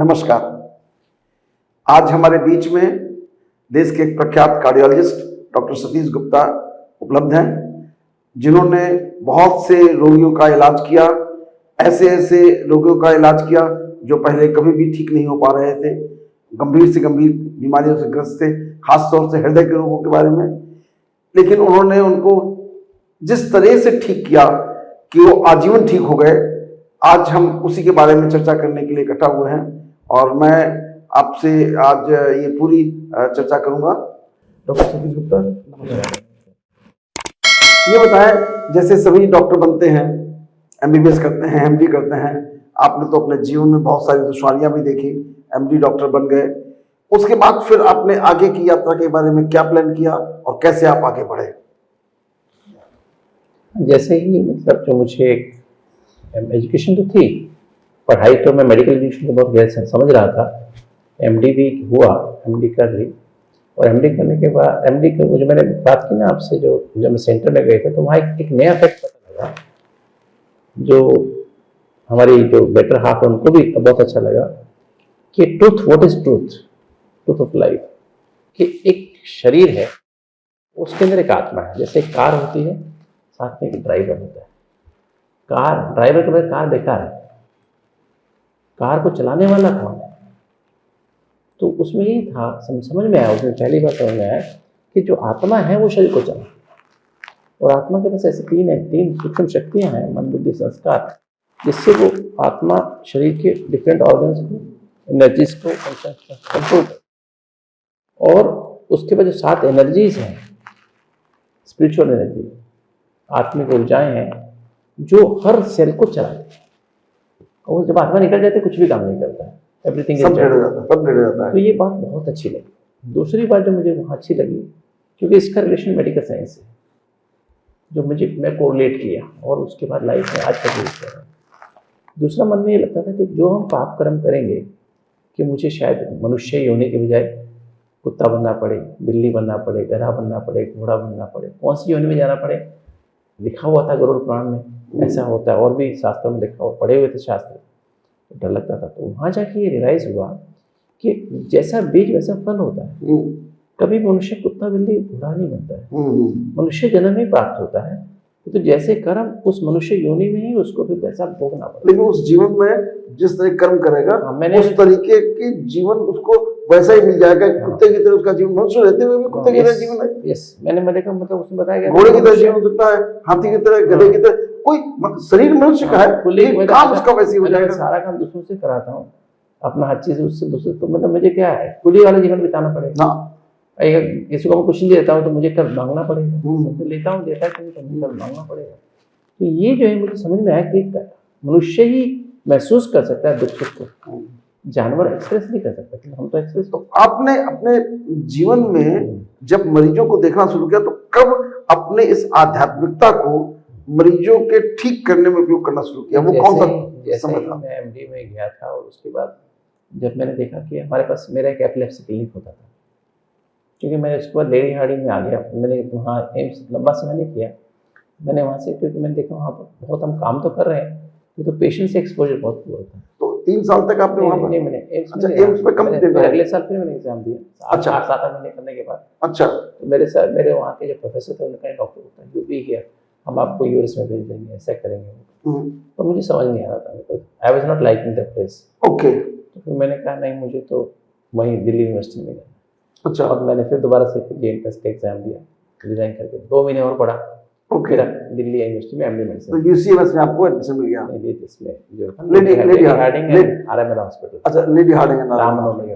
नमस्कार। आज हमारे बीच में देश के एक प्रख्यात कार्डियोलॉजिस्ट डॉक्टर सतीश गुप्ता उपलब्ध हैं, जिन्होंने बहुत से रोगियों का इलाज किया। ऐसे ऐसे रोगियों का इलाज किया जो पहले कभी भी ठीक नहीं हो पा रहे थे, गंभीर से गंभीर बीमारियों से ग्रस्त थे, खासतौर से हृदय के रोगों के बारे में। लेकिन उन्होंने उनको जिस तरह से ठीक किया कि वो आजीवन ठीक हो गए। आज हम उसी के बारे में चर्चा करने के लिए इकट्ठा हुए हैं और मैं आपसे आज ये पूरी चर्चा करूंगा। डॉक्टर सतीश गुप्ता, ये बताएं, जैसे सभी डॉक्टर बनते हैं, एमबीबीएस करते हैं, एमडी करते हैं, आपने तो अपने जीवन में बहुत सारी दुश्वारियां भी देखी, एमडी डॉक्टर बन गए। उसके बाद फिर आपने आगे की यात्रा के बारे में क्या प्लान किया और कैसे आप आगे बढ़े? जैसे ही मतलब जो मुझे एजुकेशन तो थी, पढ़ाई तो मैं मेडिकल एजुकेशन को बहुत गहरे से समझ रहा था। एमडी भी हुआ, एमडी कर ली और एमडी करने के बाद एमडी कर मुझे मैंने बात की ना आपसे, जो जब मैं सेंटर में गए थे तो वहाँ एक नया फैक्ट पता लगा, जो हमारी जो बेटर हाफ है उनको भी बहुत अच्छा लगा कि truth, what is truth, truth of life, कि एक शरीर है, उसके अंदर एक आत्मा है। जैसे एक कार होती है, साथ में एक ड्राइवर होता है। कार ड्राइवर के बाद कार बेकार है, कार को चलाने वाला कौन है? तो उसमें यही था, समझ में आया, उसमें पहली बार समझ में आया कि जो आत्मा है वो शरीर को चला, और आत्मा के पास ऐसे तीन सूक्ष्म शक्तियां हैं, मन बुद्धि संस्कार, जिससे वो आत्मा शरीर के डिफरेंट ऑर्गन्स को, एनर्जीज को कंट्रोल करता है। और उसके बाद जो 7 एनर्जीज हैं, स्पिरिचुअल एनर्जी, आत्मिक ऊर्जाएं हैं, जो हर सेल को चलाते हैं। और जब आत्मा निकल जाती है कुछ भी काम नहीं करता है, एवरीथिंग सब डेड हो जाता है। तो ये बात बहुत अच्छी लगी। दूसरी बात जो मुझे वहाँ अच्छी लगी, क्योंकि इसका रिलेशन मेडिकल साइंस है, जो मैं कोरिलेट किया और उसके बाद लाइफ में आज तक यूज कर रहा हूँ। दूसरा, मन में ये लगता था कि जो हम पाप कर्म करेंगे, कि मुझे शायद मनुष्य होने के बजाय कुत्ता बनना पड़े, बिल्ली बनना पड़े, गधा बनना पड़े, घोड़ा बनना पड़े, कौन सी योनि में जाना पड़े। लिखा हुआ था गरुड़ पुराण में, ऐसा होता है, और भी शास्त्रों में लिखा हुआ, पढ़े हुए थे शास्त्र, तो डर लगता था। तो वहाँ जाके ये रियलाइज हुआ कि जैसा बीज वैसा फल होता है। कभी मनुष्य कुत्ता बिल्ली घोड़ा नहीं बनता है, मनुष्य जन्म ही प्राप्त होता है। तो जैसे कर्म उस मनुष्य योनि में ही उसको फिर वैसा भोगना पड़ता है। लेकिन उस जीवन में जिस तरह कर्म करेगा, उस तरीके के जीवन उसको वैसा ही मिल जाएगा। कुत्ते की तरह उसका जीवन, मनुष्य रहते हुए भी कुत्ते की तरह जीवन है। यस, मैंने देखा, मतलब उसमें बताया गया, घोड़े की तरह जीवन हो सकता है, हाथी की तरह, गधे की तरह, कोई शरीर मनुष्य का है, काम उसका वैसे हो जाएगा। सारा काम दूसरों से कराता हूँ, अपना हर चीज उससे दूसरे, तो मतलब मुझे क्या है, कुली वाला जीवन बिताना पड़ेगा। किसी को मैं कुछ नहीं देता हूँ तो मुझे कल मांगना पड़ेगा, तो लेता हूँ, देता है तो मुझे कल मांगना पड़ेगा। तो ये जो है मुझे समझ में आया कि मनुष्य ही महसूस कर सकता है दुख सुख को, जानवर एक्सप्रेस नहीं कर सकता, कि हम तो एक्सप्रेस। तो आपने अपने जीवन में जब मरीजों को देखना शुरू किया, तो कब अपने इस आध्यात्मिकता को मरीजों के ठीक करने में उपयोग करना शुरू किया? वो कौन सा समय था? मैं एमडी में गया था और उसके बाद जब मैंने देखा कि हमारे पास, मेरा एक एपिलेप्सी क्लिनिक होता था, क्योंकि मैंने उसके बाद लेडी हार्डिंग में आ गया। मैंने वहाँ एम्स लंबा समय नहीं किया, मैंने वहाँ से, क्योंकि मैंने देखा वहाँ पर बहुत हम काम तो कर रहे हैं, तो पेशेंट से एक्सपोजर बहुत हुआ था। तो 3 साल तक आपने वहाँ पर? नहीं, मैंने एम्स में कम दिन में, अगले साल फिर मैंने एग्जाम दिया। 8-7 महीने करने के बाद। अच्छा। तो मेरे वहाँ के जो प्रोफेसर थे, उन्होंने कहा डॉक्टर होता है, यू बी हियर, हम आपको यूएस में भेज देंगे, ऐसा करेंगे। तो मुझे समझ नहीं आ रहा था, I was not liking the place. Okay. तो फिर मैंने कहा नहीं, मुझे तो वहीं दिल्ली यूनिवर्सिटी में जाना। अच्छा। और मैंने फिर दोबारा से एंट्रेंस का एग्जाम दिया, रिजाइन करके 2 महीने और पढ़ा। ओके। दिल्ली यूनिवर्सिटी में एमडी मेडिसिन। तो यूसीएमएस में आपको एडमिशन मिल गया? नहीं, इसमें जो लेडी हार्डिंग, आरएमएल हॉस्पिटल। अच्छा, लेडी हार्डिंग, रामनवमी।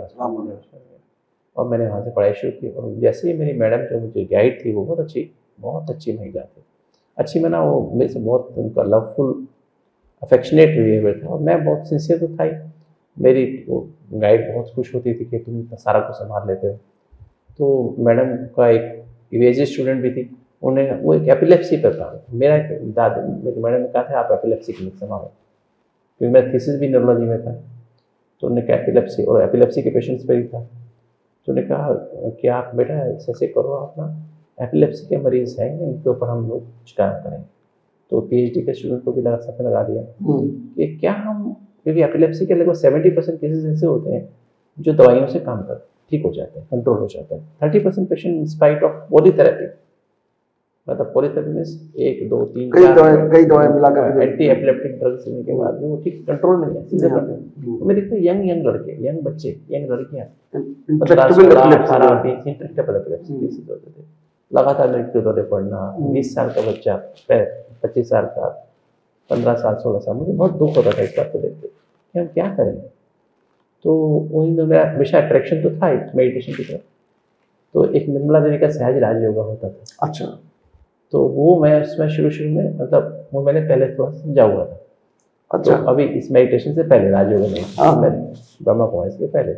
और मैंने वहाँ से पढ़ाई शुरू की। और जैसे ही मेरी मैडम जो मुझे गाइड थी, वो बहुत अच्छी महिला थी। अच्छी मैंने, वो मेरे से बहुत उनका लवफुल अफेक्शनेट बिहेवियर था, और मैं बहुत सिंसियर तो था ही। मेरी वो गाइड बहुत खुश होती थी कि तुम इतना सारा कुछ संभाल लेते हो। तो मैडम का एक यूएजी स्टूडेंट भी थी, उन्हें वो एक एपिलेप्सी पर था। मेरी मैडम ने कहा था आप एपिलेप्सी क्लिनिक संभालो, क्योंकि मेरा थीसिस भी न्यूरोलॉजी में था। तो उन्होंने कहा एपिलेप्सी, और एपिलेप्सी के पेशेंट्स पर ही था। तो उन्होंने कहा कि आप बेटा ऐसे करो, आप ना एपिलेप्सी के मरीज हैं, इनके ऊपर हम लोग काम करेंगे। तो पीएचडी के स्टूडेंट को भी साथ में लगा दिया कि क्या हम क्योंकि एपिलेप्सी के लगभग 70% केसेस ऐसे होते हैं जो दवाइयों से काम कर ठीक हो जाते हैं, कंट्रोल हो जाता है। 30% patient in spite of polytherapy, मतलब पॉलीथेरेपी मीन्स 1 2 3 कई दवाएं मिलाकर एंटी एपिलेप्टिक ड्रग्स लेने के बाद भी वो ठीक कंट्रोल में नहीं है, सीधे कंट्रोल। तो मैं देखता हूँ यंग लड़के, यंग बच्चे, यंग लड़कियाँ intractable epilepsy intractable epilepsy cases होते थे। लगातार मृत्यु दौरे पड़ना, 20 साल का बच्चा, 25 साल का, 15 साल, 16 साल। मुझे बहुत दुख होता था इस बात को देख के कि हम क्या करें। तो वही मेरा हमेशा अट्रैक्शन तो था मेडिटेशन की तरफ। तो एक निर्मला देवी का सहज राज योगा होता था। अच्छा। तो वो मैं उसमें शुरू में मतलब वो मैंने पहले थोड़ा समझा हुआ था। अच्छा। तो अभी इस मेडिटेशन से पहले राजयोग में मैंने ब्रह्मा कुमारी के पहले,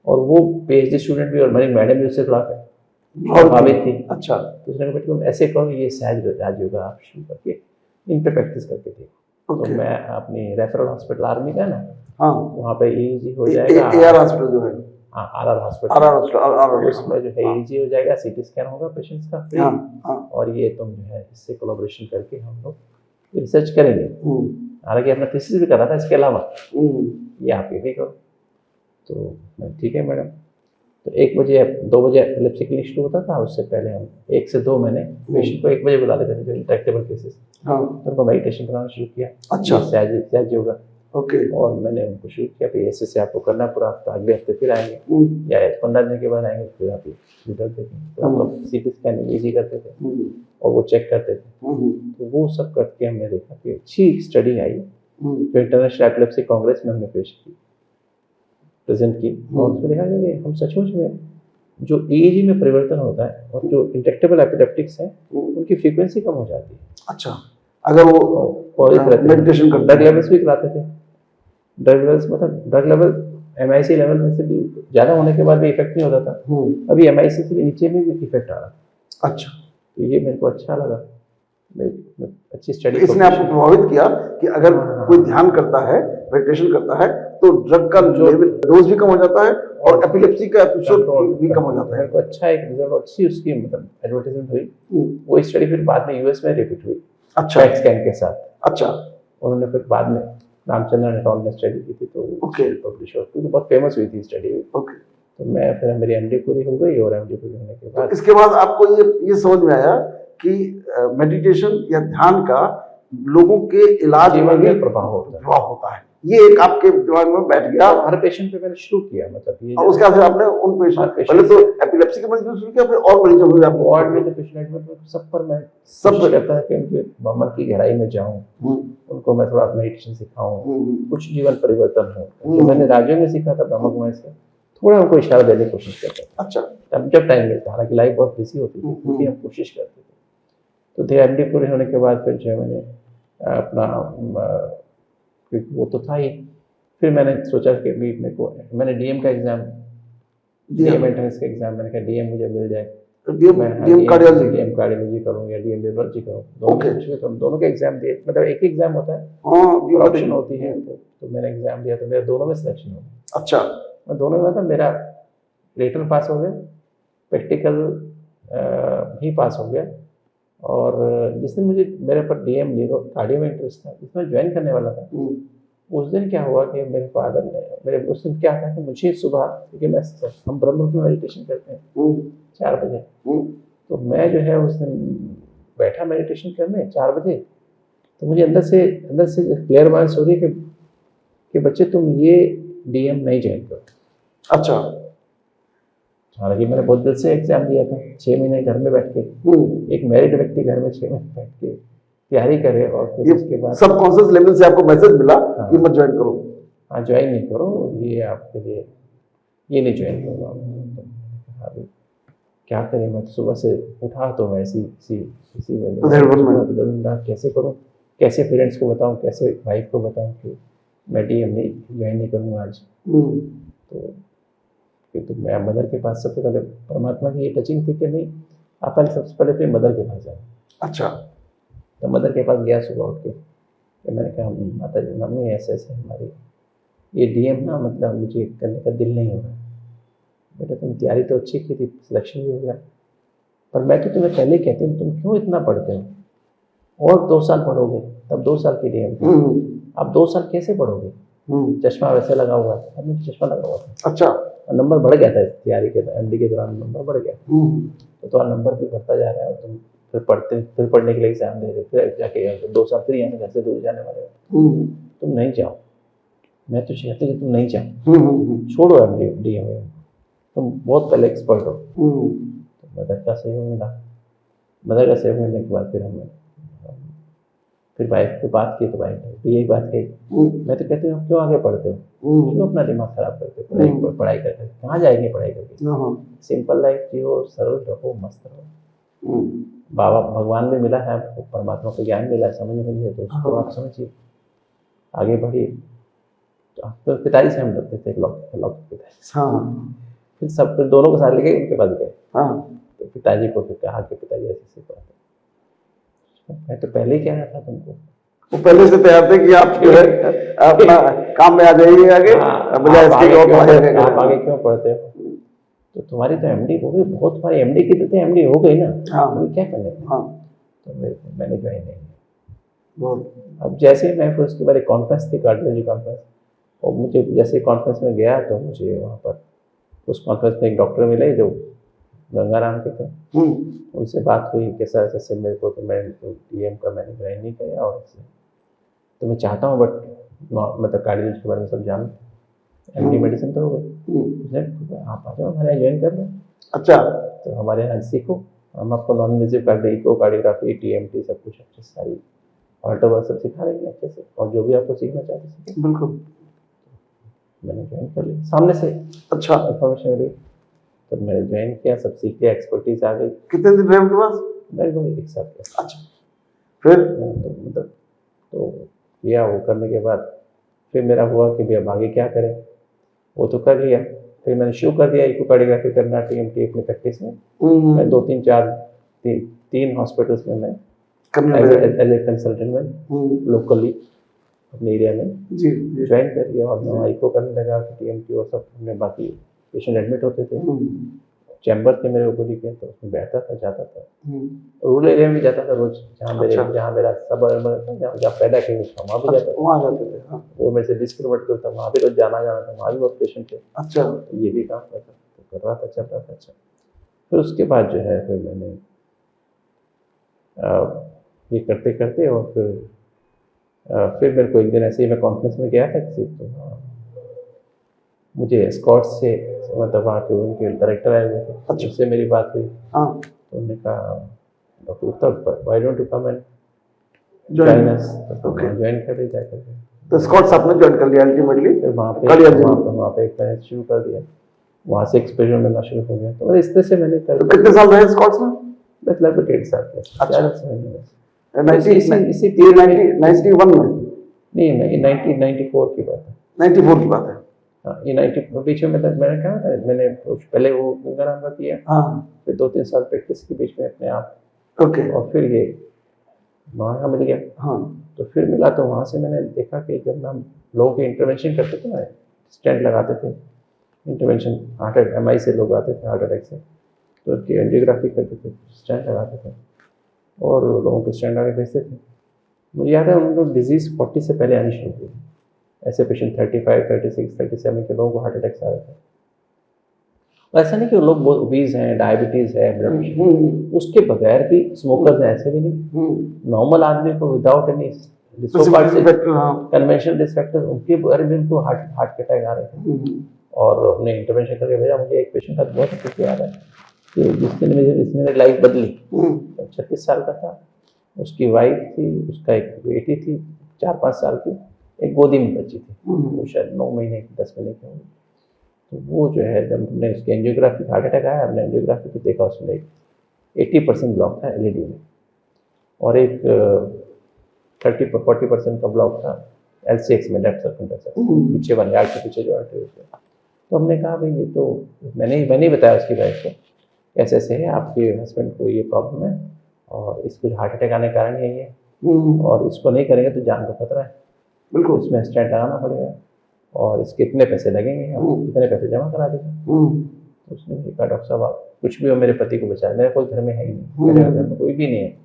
और वो पीएचडी स्टूडेंट भी और मेरी मैडम भी उससे थोड़ा प्रभावित थी। अच्छा। तो उसने कहा तुम ऐसे करो, ये सहज राजयोग आप शुरू करके इन पे प्रैक्टिस करके थे। तो मैं अपनी रेफरल हॉस्पिटल आर्मी का ना, हाँ, वहाँ पे ईईजी हो जाएगा। एआर हॉस्पिटल जो है, हाँ, आरआर हॉस्पिटल, उसमें जो है ईईजी हो जाएगा, सीटी स्कैन होगा पेशेंट्स का फ्री। और ये तुम जो है इससे कोलैबोरेशन करके हम लोग रिसर्च करेंगे। हालांकि अपना थीसिस भी कर रहा था इसके अलावा, ये आप ये भी करो। तो ठीक है मैडम। तो 1 बजे 2 बजे एपिलेप्सी क्लिनिक शुरू होता था, उससे पहले हम 1 से 2 महीने पेशेंट को 1 बजे बुला लेते थे जो इंट्रैक्टेबल केसेस। तो उनको मेडिटेशन कराना शुरू किया। अच्छा। सहज योगा। ओके। और मैंने उनको शुरू किया कि ऐसे आपको करना पूरा हफ्ता, अगले हफ्ते फिर आएंगे या 15 दिन के बाद आएंगे, फिर आप रिजल्ट देखेंगे। तो हम लोग सीटी स्कैन ईजी करते थे और वो चेक करते थे। तो वो सब करके हमने देखा कि अच्छी स्टडी आई जो इंटरनेशनल एपिलेप्सी कांग्रेस में हमने पेश की, प्रेजेंट की। और उसमें देखा कि हम सचमुच में जो ईईजी में परिवर्तन होता है और जो इंट्रैक्टेबल एपिलेप्टिक्स हैं उनकी फ्रीक्वेंसी कम हो जाती है। अच्छा। अगर वो मेडिटेशन करते, ड्रग लेवल्स भी कराते थे। ड्रग लेवल्स मतलब ड्रग लेवल एमआईसी लेवल में से भी ज़्यादा होने के बाद भी इफेक्ट नहीं होता था। अभी एमआईसी से भी नीचे में भी इफेक्ट आ रहा। अच्छा। तो ये मेरे को अच्छा लगा, अच्छी स्टडी। इसने आपको प्रभावित किया कि अगर कोई ध्यान करता है, मेडिटेशन करता है, तो ड्रग का डोज भी कम हो जाता है और एपिलेप्सी का एपिसोड भी कम हो जाता है। मेरे को अच्छा एक रिजल्ट, अच्छी उसकी मतलब एडवर्टाइजमेंट हुई। वो स्टडी फिर बाद में यूएस में रिपीट हुई। अच्छा। पैट स्कैन के साथ। अच्छा। उन्होंने फिर बाद में रामचंद्रन एट ऑल ने स्टडी की थी, तो पब्लिश हुई, तो बहुत फेमस हुई थी स्टडी। ओके। तो मैं फिर मेरी एमडी पूरी हो गई, और एमडी पूरी होने के बाद इसके बाद आपको ये समझ में आया कि मेडिटेशन या ध्यान का लोगों के इलाज में भी प्रभाव होता है। ये एक आपके दिमाग में बैठ गया। हर पेशेंट पे मैंने शुरू किया, मतलब ये। और उसके बाद आपने उन पेशेंट, पहले तो एपिलेप्सी के मरीजों शुरू किया, फिर और मरीजों को आपको वार्ड में जो पेशेंट में सब पर मैं सब करता है कि उनके मन की गहराई में जाऊं, उनको मैं थोड़ा मेडिटेशन सिखाऊं, कुछ जीवन परिवर्तन हो। जो मैंने राज्यों में सीखा था ब्रह्मा कुमारी से, थोड़ा उनको इशारा देने की कोशिश करता था। अच्छा। तब जब टाइम मिलता, हालांकि लाइफ बहुत बिजी होती थी, क्योंकि हम कोशिश करते थे। तो थे एमडी पूरे होने के बाद फिर जो है मैंने अपना, क्योंकि वो तो था ही, फिर मैंने सोचा कि भी मेरे को, मैंने डीएम का एग्जाम, डीएम एंट्रेंस का एग्जाम, मैंने कहा डीएम मुझे मिल जाए, डीएम कार्डियोलॉजी करूँ या डीएम न्यूरोलॉजी करूँ, दोनों के एग्जाम दिए। मतलब एक ही एग्जाम होता है, ऑप्शन होती है, तो मैंने एग्जाम दिया, तो मेरे दोनों में सिलेक्शन हो गया। अच्छा। मैं दोनों में, मतलब मेरा रिटन पास हो गया, प्रैक्टिकल भी पास हो गया। और जिस दिन मुझे मेरे पर डीएम कार्डियो में इंटरेस्ट था, जिसमें ज्वाइन करने वाला था, उस दिन क्या हुआ कि मेरे फादर ने, मेरे उस दिन क्या था कि मुझे सुबह, क्योंकि मैं, हम ब्रह्म में मेडिटेशन करते हैं 4 बजे, तो मैं जो है उस दिन बैठा मेडिटेशन करने 4 बजे, तो मुझे अंदर से क्लियर वॉइस हो रही है कि बच्चे तुम ये डीएम नहीं ज्वाइन करो। अच्छा। हालांकि मैंने बहुत दिल से एग्जाम दिया था, 6 महीने घर में बैठ के, एक मैरिड व्यक्ति घर में 6 महीने बैठ के तैयारी करे, और फिर उसके बाद सबकॉन्शियस लेवल से आपको मैसेज मिला कि मत ज्वाइन करो। हाँ, ज्वाइन नहीं करो, ये आपके लिए, ये नहीं ज्वाइन करो। अभी क्या करें, मैं तो सुबह से उठा तो मैं इसी कैसे करूँ, कैसे पेरेंट्स को बताऊँ, कैसे वाइफ को बताऊँ कि मैं डीएम नहीं ज्वाइन नहीं करूँगा आज। तो मैं मदर के पास, सबसे पहले परमात्मा की ये टचिंग थी कि नहीं, आप पहले सबसे पहले अपनी मदर के पास जाओ। अच्छा। तो मदर के पास गया सुबह उठ के, तो मैंने कहा माता जी, मम्मी ऐसे हमारी ये डीएम ना, मतलब मुझे करने का दिल नहीं हो रहा। बेटा तुम तैयारी तो अच्छी की थी, सिलेक्शन भी हो गया, पर मैं तो तुम्हें पहले ही कहती हूँ, तुम क्यों इतना पढ़ते हो, और 2 साल पढ़ोगे तब 2 साल की डीएम, अब 2 साल कैसे पढ़ोगे, चश्मा वैसे लगा हुआ है, अब मुझे चश्मा लगा हुआ था अच्छा। और नंबर बढ़ गया था तैयारी के एमडी के दौरान, नंबर बढ़ गया तो तुम्हारा नंबर भी बढ़ता जा रहा है और तुम फिर पढ़ने के लिए एग्जाम दे रहे हो, फिर जाके 2 साल फिर यहाँ घर से दूर जाने वाले हो, तुम नहीं जाओ, मैं तो चाहती कि तुम नहीं जाओ, छोड़ो एमडी तुम बहुत पहले एक्सपर्ट हो। तो मदर का सहयोग मिला, मदर का सहयोग मिलने के बाद फिर वाइफ से बात की तो वाइफ ने यही बात कही, मैं तो कहती हूँ क्यों आगे पढ़ते हो, क्यों अपना दिमाग खराब करते हो पढ़ाई करके, कहाँ जाएंगे पढ़ाई करके, सिंपल लाइफ जियो, सरल रहो, मस्त रहो। बाबा भगवान भी मिला है आपको, परमात्मा को ज्ञान मिला है, समझ मिली है, तो उसको आप समझिए, आगे बढ़िए। तो पिताजी से हम डरते थे, पिताजी फिर दोनों को साथ लेके उनके पास गए। तो पिताजी को फिर कहा कि पिताजी ऐसे बात है, मैं तो पहले ही कह रहा था तुमको, वो पहले से तैयार थे कि आप जो है अपना काम में आ जाइए आगे, बजाय इसके कि आप आगे क्यों पढ़ते हो, तो तुम्हारी तो एमडी हो गई, बहुत तुम्हारी एमडी की तो एमडी हो गई ना, अभी क्या करने। तो मैंने ज्वाइन नहीं किया। अब जैसे ही मैं फिर उसके बाद एक कॉन्फ्रेंस थी, कार्डियोलॉजी कॉन्फ्रेंस, और मुझे जैसे कॉन्फ्रेंस में गया तो मुझे वहाँ पर उस कॉन्फ्रेंस में एक डॉक्टर मिले जो गंगाराम के थे, उनसे बात हुई कैसा ऐसे मेरे को, तो मैं डीएम का मैंने ज्वाइन नहीं किया और तो मैं चाहता हूँ बट मतलब कार्डियोलॉजी के बारे में सब जानूँ, एमडी मेडिसिन तो हो गई, आप आ जाओ हमारे यहाँ ज्वाइन कर लो। अच्छा। तो हमारे यहाँ सीखो, हम आपको नॉन इन्वेसिव कार्डियोग्राफी, टीएमटी सब कुछ अच्छे से सारी ऑल्टर सब सिखा देंगे अच्छे से, और जो भी आपको सीखना चाहते हैं। बिल्कुल। मैंने ज्वाइन कर लिया सामने से, अच्छा इन्फॉर्मेशन मिली तो मैंने ज्वाइन किया, सब सीख के एक्सपर्टीज आ गई। कितने दिन रहे उनके पास? लगभग 1 साल के। अच्छा। फिर मतलब तो किया, वो करने के बाद फिर मेरा हुआ कि भैया आगे क्या करें, वो तो कर लिया, फिर मैंने शुरू कर दिया इकोकार्डियोग्राफी करना टीएमटी अपनी प्रैक्टिस में। मैं 3 हॉस्पिटल्स में मैं एज ए कंसल्टेंट में लोकली अपने एरिया में ज्वाइन कर लिया, और मैं इको करने लगा, टीएमटी और सब में बाकी पेशेंट एडमिट होते थे, चैम्बर थे मेरे ओपीडी के, तो उसमें बैठता था, जाता था, रूरल एरिया में जाता था रोज, जहाँ मेरा सब जहाँ पैदा किया वहाँ भी जाता था, वहाँ जाते थे। वो मेरे से 20 किलोमीटर दूर था, वहाँ भी रोज जाना था, वहाँ भी बहुत पेशेंट थे। अच्छा। तो ये भी काम कर रहा था, चल रहा था। अच्छा, फिर उसके बाद जो है फिर मैंने ये करते करते, और फिर मेरे को एक दिन ऐसे ही मैं कॉन्फ्रेंस में गया था किसी, तो मुझे स्कॉट से मतलब वहाँ के उनके डायरेक्टर आए हुए थे, अच्छा। उससे मेरी बात हुई। तो उन्होंने कहा डॉक्टर उत्तम why don't you come and join us, तो ज्वाइन कर लिया जाकर। तो स्कॉट्स आपने ज्वाइन कर लिया अल्टीमेटली? फिर वहाँ पे एक मैंने शुरू कर दिया, वहाँ से एक्सपोजर मिलना शुरू हो गया। तो इस तरह से मैंने कर। तो कितने साल रहे स्कॉट्स में? लगभग 1.5 साल के। अच्छा। इसी 91 में? नहीं, 1994 की बात है। 94 की बात है। ये 90 बीच में मैंने कहा था, मैंने पहले वो गंगाराम का किया, फिर 2-3 साल प्रैक्टिस के बीच में अपने आप, और फिर ये वहाँ का मिल गया। तो फिर मिला, तो वहाँ से मैंने देखा कि जब हम लोगों के इंटरवेंशन करते थे ना, स्टेंट लगाते थे, इंटरवेंशन MI से लोग आते थे हार्ट अटैक से, तो उनकी एंजियोग्राफी करते थे, स्टेंट लगाते थे और लोगों को स्टेंट लगा भेजते थे। मुझे याद है उनको डिजीज़ 40 से पहले आनी शुरू हुई, ऐसे पेशेंट 35, 36, 37 के लोगों को हार्ट अटैक आ रहे थे। ऐसा नहीं कि लोग बहुत ओबीज हैं, डायबिटीज़ है, ब्लड प्रेशर, उसके बगैर भी स्मोकर्स हैं, ऐसे भी नहीं, नॉर्मल आदमी को without any conventional risk factor, उनके बगैर भी उनको हार्ट अटैक आ रहे थे। और हमने इंटरवेंशन करके भेजा। मुझे एक पेशेंट का बहुत अच्छे से याद है कि जिसने मेरी लाइफ बदली। 36 साल का था, उसकी वाइफ थी, उसका एक बेटी थी 4-5 साल की, एक गोदी में बच्ची थी, वो शायद 9 महीने की 10 महीने की होगी। तो वो जो है जब हमने उसकी एंजियोग्राफी, हार्ट अटैक आया, हमने एंजियोग्राफी को देखा, उसमें एक 80% ब्लॉक था LED में, और एक 30-40% का ब्लॉक था LCX में, लेफ्ट सर्कम्फ्लेक्स पीछे वाले हार्ट के पीछे जो आर्टरी होती है। तो हमने कहा भाई ये तो मैंने ही बताया उसकी वाइफ को, ऐसे ऐसे है, आपके हस्बैंड को ये प्रॉब्लम है और इसको हार्ट अटैक आने का कारण यही है, और इसको नहीं करेंगे तो जान का खतरा है, बिल्कुल इसमें स्टेंट लगाना पड़ेगा, और इसके इतने पैसे लगेंगे, इतने पैसे जमा करा देंगे। तो उसने मुझे कहा डॉक्टर साहब आप कुछ भी हो, मेरे पति को बचाए, मेरा कोई घर में है ही नहीं, मेरे घर में कोई भी नहीं है,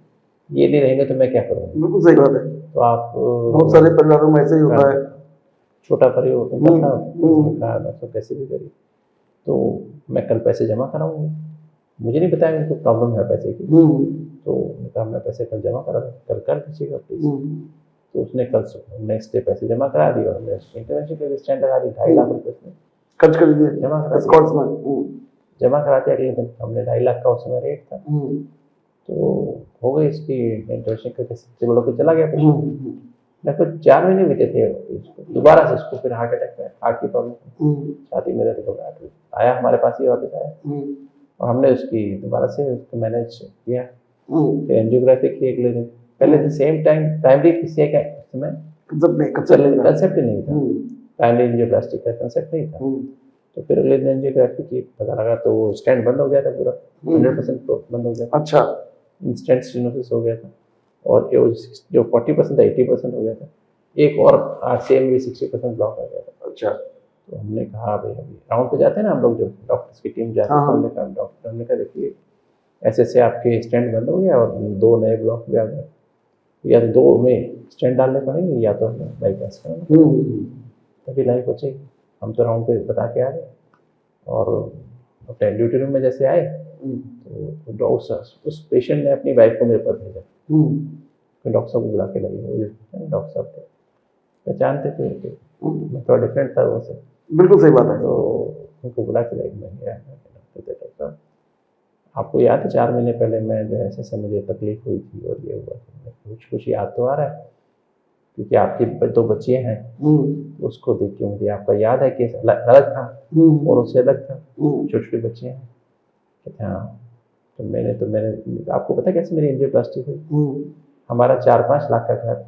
ये नहीं रहेंगे तो मैं क्या करूँगा। बिल्कुल सही बात है। तो आप बहुत सारे परिवारों में ऐसे ही होता है। छोटा परिवार उनका था, उन्होंने कहा डॉक्टर साहब कैसे भी करिए, तो मैं कल पैसे जमा कराऊंगी। मुझे नहीं बताया उनको प्रॉब्लम है पैसे की, तो उन्होंने कहा मैं पैसे कल जमा करा दूँ, कल कर दीजिएगा प्लीज़। तो उसने कल नेक्स्ट डे पैसे जमा करा दिए और हमने इंटरवेंशन के लिए स्टैंड लगा दी, 2.5 लाख रुपये उसने खर्च कर दिए जमा करा स्कॉट्स में। जमा कराते अगले दिन हमने 2.5 लाख का उस समय रेट था, तो हो गई इसकी इंटरवेंशन करके सिविल के चला गया पेशेंट। लगभग 4 महीने बीते थे, दोबारा से उसको फिर हार्ट अटैक में, हार्ट की प्रॉब्लम, छाती में दर्द घबराहट हुई, आया हमारे पास ही वापस आया और हमने उसकी दोबारा से उसको मैनेज किया, फिर एंजियोग्राफी की अगले दिन। पहले सेम टाइम प्राइमरी किसी का उस समय कंसेप्ट ही नहीं था, प्राइमरी एंजियोप्लास्टी का कंसेप्ट नहीं था। तो फिर अगले दिन एंजियोग्राफी की पता लगा तो वो स्टेंट बंद हो गया था पूरा, 100% बंद हो गया। अच्छा, इंस्टेंट स्टेनोसिस हो गया था और जो 40% था 80% हो गया था, एक और आरसीएम भी 60% ब्लॉक आ गया था। अच्छा, तो हमने कहा भाई अभी राउंड पे जाते हैं ना हम लोग, जो डॉक्टर्स की टीम जाती है, तो हमने कहा डॉक्टर, हमने कहा देखिए ऐसे ऐसे आपके स्टेंट बंद हो गया और 2 नए ब्लॉक भी आ गए, या तो 2 में स्टेंट डालने पड़ेंगे या तो हमें बाईपास करना, तभी लाइफ बचेगी। हम तो राउंड पे बता के आ गए और अपने ड्यूटी रूम में जैसे आए तो उस पेशेंट ने अपनी वाइफ को मेरे पर भेजा, फिर डॉक्टर साहब को बुला के लाइए, डॉक्टर साहब थे, पहचानते थे, मैं थोड़ा डिफरेंट था वो से, बिल्कुल सही बात है। तो उनको बुला के लाइए, मैं गया डॉक्टर साहब आपको याद है 4 महीने पहले मैं जो ऐसे से मुझे तकलीफ हुई थी और ये हुआ था, कुछ याद तो आ रहा है क्योंकि आपकी 2 बच्चियाँ हैं, उसको देख के मुझे आपका याद है कि अलग था और उससे अलग था, छोटी छोटी बच्चियाँ हैं। कहते हाँ, तो मैंने आपको पता कैसे मेरी एंजियोप्लास्टी हुई? हमारा 4-5 लाख का घर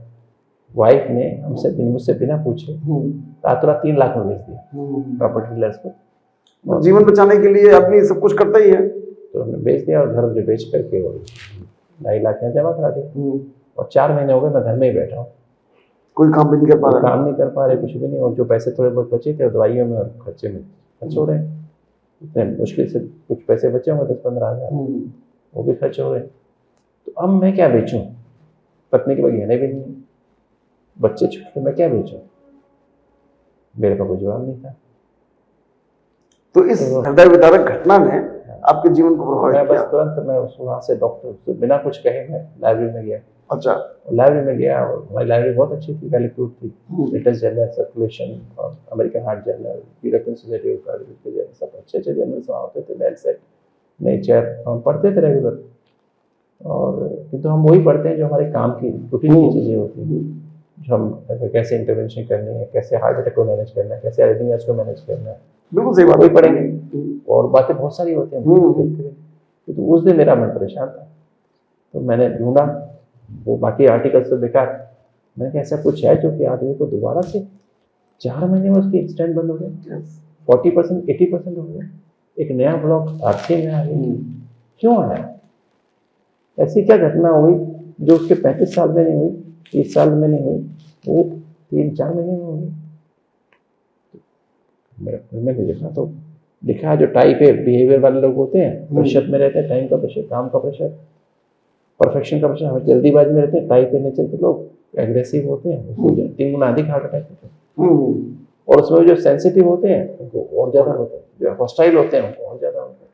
वाइफ ने मुझसे बिना पूछे रातों रात 3 लाख में बेच दिया प्रॉपर्टी डीलर्स को। जीवन बचाने के लिए आदमी सब कुछ करता ही है, तो हमने बेच दिया और घर जो बेच करके और 2.5 लाख यहाँ जमा करा दिया और 4 महीने हो गए मैं घर में ही बैठा हूँ, कोई काम भी नहीं कर पा रहा, काम नहीं कर पा रहे, कुछ भी नहीं, और जो पैसे थोड़े बहुत बचे थे दवाइयों में और खर्चे में खर्च हो रहे हैं। इतने मुश्किल से कुछ पैसे बचे होंगे 10-15 हज़ार, वो भी खर्च हो रहे हैं। तो अब मैं क्या बेचूं? पत्नी के पास गहने भी नहीं, बच्चे छोटे, मैं क्या बेचूं? मेरे पास कोई जवाब नहीं था। तो इस हृदय विदारक घटना ने आपके जीवन को प्रभावित किया? बस तुरंत मैं वहाँ से डॉक्टर से बिना कुछ कहे मैं लाइब्रेरी में गया। अच्छा, लाइब्रेरी में गया और हमारी लाइब्रेरी बहुत अच्छी थी, वेल इक्विप्ड थी, लेटेस्ट जर्नल सर्कुलेशन और American heart journal, European society of cardiology journal, सब अच्छे अच्छे जर्नल्स वहाँ होते थे, लेंसेट, नेचर, हम पढ़ते थे रेगुलर। और किंतु हम वही पढ़ते हैं जो हमारे काम की रूटीन की चीज़ें होती हैं, जो हम कैसे इंटरवेंशन करनी है, कैसे हार्ट अटैक को मैनेज करना है, कैसे एरिथमियाज को मैनेज करना है, बिल्कुल सही बात, वही पढ़ेंगे और बातें बहुत सारी होती हैं देखते हुए। तो उस दिन मेरा मन परेशान था, तो मैंने ढूंढा, वो बाकी आर्टिकल्स तो बेकार, मैंने कहा ऐसा कुछ है जो कि आदमी को दोबारा से 4 महीने में उसकी स्टेंट बंद हो गया, 40% 80% हो गया, एक नया ब्लॉक आरसी में आ गया, क्यों आया? ऐसी क्या घटना हुई जो उसके 35 साल में नहीं हुई, 30 साल में नहीं हुई, वो 3-4 महीने में हो गई? मैंने देखा तो लिखा जो टाइप ए बिहेवियर वाले लोग होते हैं, प्रेशर में रहते हैं, टाइम का प्रेशर, काम का प्रेशर, परफेक्शन का प्रेशर, हमें जल्दीबाजी में रहते हैं, टाइप ए नेचर के लोग एग्रेसिव होते हैं, उसको 3 गुना अधिक हार्ट अटैक होते हैं, और उसमें जो सेंसिटिव होते हैं उनको और ज़्यादा होते हैं, जो हॉस्टाइल होते हैं उनको और ज़्यादा होते हैं।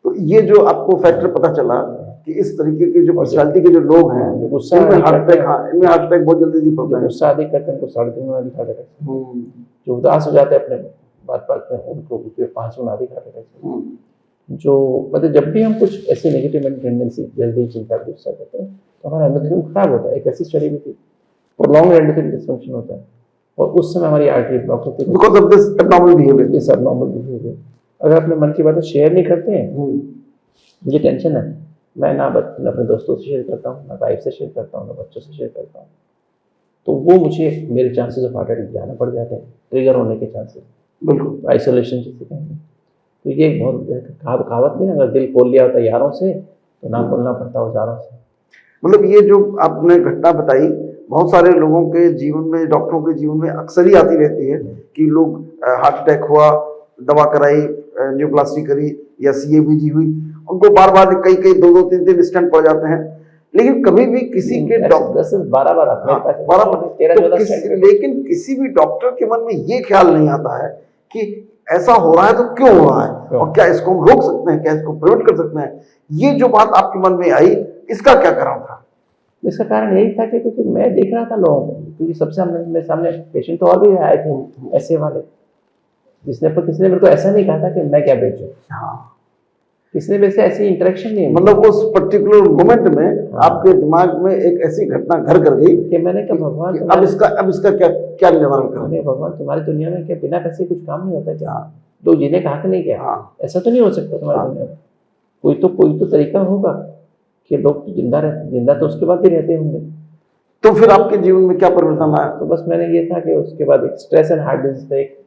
तो ये जो आपको फैक्टर पता चला कि इस तरीके के जो पर्सनालिटी के जो लोग हैं, इनमें हार्ट अटैक बहुत जल्दी नहीं पड़ता है, गुस्सा अधिक करते हैं उनको 3.5 गुना अधिक हार्ट अटैक, जो उदास हो जाते हैं अपने बात में उनको 5 गुना अधिक हार्ट अटैक। जो मतलब जब भी हम कुछ ऐसी नेगेटिव टेंडेंसी, जल्दी चिंता, गुस्सा करते हैं तो हमारा एंडोथेलियम खराब होता है। एक ऐसी स्टडी भी थी, प्रोलॉन्ग्ड एंडोथेलियल डिसफंक्शन होता है और उस समय हमारी आर्टरी ब्लॉक होती है because of this abnormal behaviour. This abnormal behaviour. अगर अपने मन की बातें शेयर नहीं करते हैं, मुझे टेंशन है, मैं ना अपने दोस्तों से शेयर करता हूँ, ना वाइफ से शेयर करता हूँ, ना बच्चों से शेयर करता हूँ, तो वो मुझे मेरे चांसेस ऑफ हार्ट अटैक ज़्यादा बढ़ जाते हैं, ट्रिगर होने के चांसेस, बिल्कुल आइसोलेशन जिसे कहेंगे। तो ये बहुत कहावत नहीं, अगर दिल खोल लिया होता यारों से तो ना खोलना पड़ता हज़ारों से। मतलब ये जो आपने घटना बताई बहुत सारे लोगों के जीवन में, डॉक्टरों के जीवन में अक्सर ही आती रहती है कि लोग हार्ट अटैक हुआ, दवा कराई, एंजियोप्लास्टी करी या CABG हुई, उनको बार बार कई 2-3 स्टेंट पड़ जाते हैं, लेकिन कभी भी किसी के डॉक्टर 10-12 मेरे पास बराबर 13-14 स्टेंट। लेकिन किसी भी डॉक्टर के मन में ये ख्याल नहीं आता है कि ऐसा हो रहा है तो क्यों हो रहा है और क्या इसको हम रोक सकते हैं, क्या इसको प्रिवेंट कर सकते हैं। ये जो बात आपके मन में आई, इसका क्या कारण था? इसका कारण यही था कि क्योंकि मैं देख रहा था लोगों को, क्योंकि सबसे मेरे सामने पेशेंट तो और भी आए थे ऐसे वाले, जिसने पर किसी ने मेरे को ऐसा नहीं कहा था कि मैं क्या बेचूं। हाँ, किसी ने मेरे से ऐसी इंटरेक्शन नहीं हुई। मतलब उस पर्टिकुलर मोमेंट में आपके दिमाग में एक ऐसी घटना घर कर गई कि मैंने कहा भगवान कि अब इसका क्या क्या निवारण करें। मैंने भगवान तुम्हारी दुनिया में क्या बिना पैसे कुछ काम नहीं होता क्या? लोग जीने का हक नहीं क्या? हाँ। ऐसा तो नहीं हो सकता तुम्हारी दुनिया में। कोई तो तरीका होगा कि लोग जिंदा तो उसके बाद भी रहते होंगे। तो फिर आपके जीवन में क्या परिवर्तन आया? तो बस मैंने ये था कि उसके बाद एक स्ट्रेस एंड हार्ट डिजीज पे एक